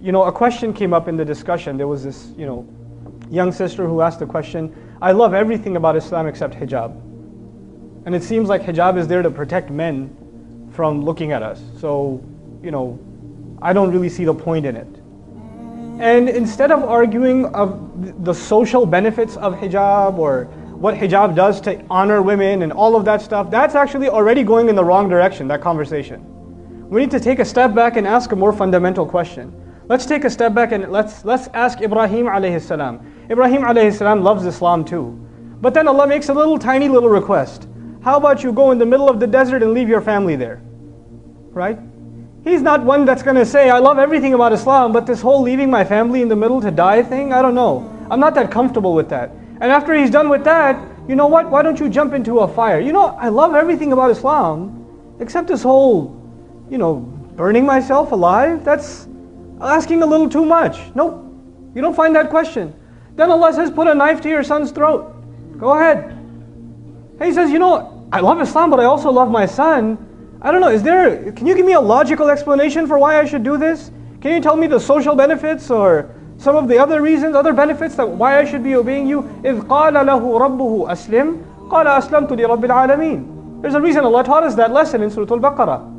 A question came up in the discussion. There was this, young sister who asked the question, I love everything about Islam except hijab. And it seems like hijab is there to protect men from looking at us. So, I don't really see the point in it. And instead of arguing of the social benefits of hijab or what hijab does to honor women and all of that stuff, that's actually already going in the wrong direction, that conversation. We need to take a step back and ask a more fundamental question. Let's take a step back and let's ask Ibrahim alayhi salam. Ibrahim alayhi salam loves Islam too. But then Allah makes a tiny little request. How about you go in the middle of the desert and leave your family there? Right? He's not one that's going to say, I love everything about Islam, but this whole leaving my family in the middle to die thing, I don't know. I'm not that comfortable with that. And after he's done with that, you know what? Why don't you jump into a fire? I love everything about Islam, except this whole, burning myself alive. That's asking a little too much. Nope. You don't find that question. Then Allah says, put a knife to your son's throat. Go ahead. And he says, I love Islam, but I also love my son. I don't know, can you give me a logical explanation for why I should do this? Can you tell me the social benefits or some of the other reasons, other benefits that why I should be obeying you? إِذْ قَالَ لَهُ رَبُّهُ أَسْلِمْ قَالَ أَسْلَمْتُ لِرَبِّ الْعَالَمِينَ. There's a reason Allah taught us that lesson in Surah Al-Baqarah.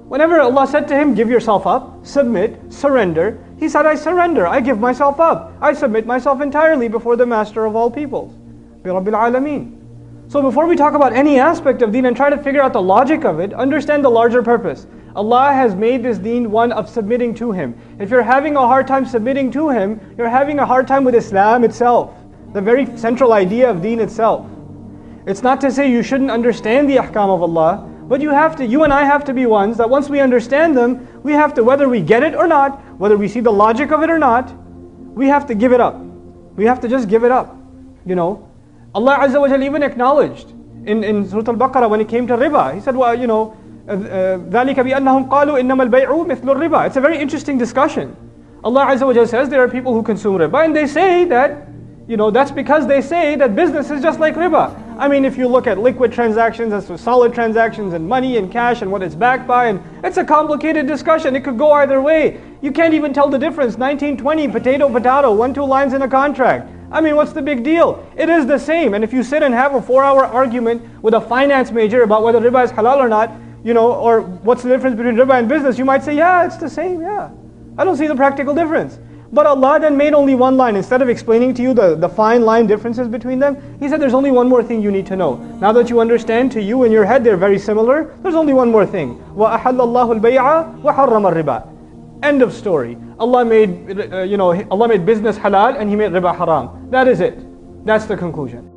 Whenever Allah said to him, give yourself up, submit, surrender, he said, I surrender, I give myself up. I submit myself entirely before the master of all peoples, بِرَبِّ الْعَالَمِينَ. So before we talk about any aspect of deen and try to figure out the logic of it, understand the larger purpose. Allah has made this deen one of submitting to Him. If you're having a hard time submitting to Him, you're having a hard time with Islam itself, the very central idea of deen itself. It's not to say you shouldn't understand the ahkam of Allah, but you and I have to be ones that once we understand them, we have to, whether we get it or not, whether we see the logic of it or not, we have to give it up. We have to just give it up, Allah Azza wa Jalla even acknowledged in Surah Al-Baqarah when it came to riba. He said, ذَلِكَ بِأَنَّهُمْ قَالُوا إِنَّمَا الْبَيْعُ مِثْلُ الرِّبَى. It's a very interesting discussion. Allah Azza wa Jalla says there are people who consume riba and they say that, that's because they say that business is just like riba. I mean, if you look at liquid transactions as to solid transactions and money and cash and what it's backed by, and it's a complicated discussion. It could go either way. You can't even tell the difference. 1920, potato, 1-2 lines in a contract. I mean, what's the big deal? It is the same. And if you sit and have a 4-hour argument with a finance major about whether riba is halal or not, or what's the difference between riba and business, you might say, yeah, it's the same, yeah. I don't see the practical difference. But Allah then made only one line. Instead of explaining to you the fine line differences between them, He said there's only one more thing you need to know. Now that you understand, to you in your head they're very similar, there's only one more thing. وَأَحَلَّ اللَّهُ الْبَيْعَ وَحَرَّمَ الرِّبَى. End of story. Allah made business halal and He made riba haram. That is it. That's the conclusion.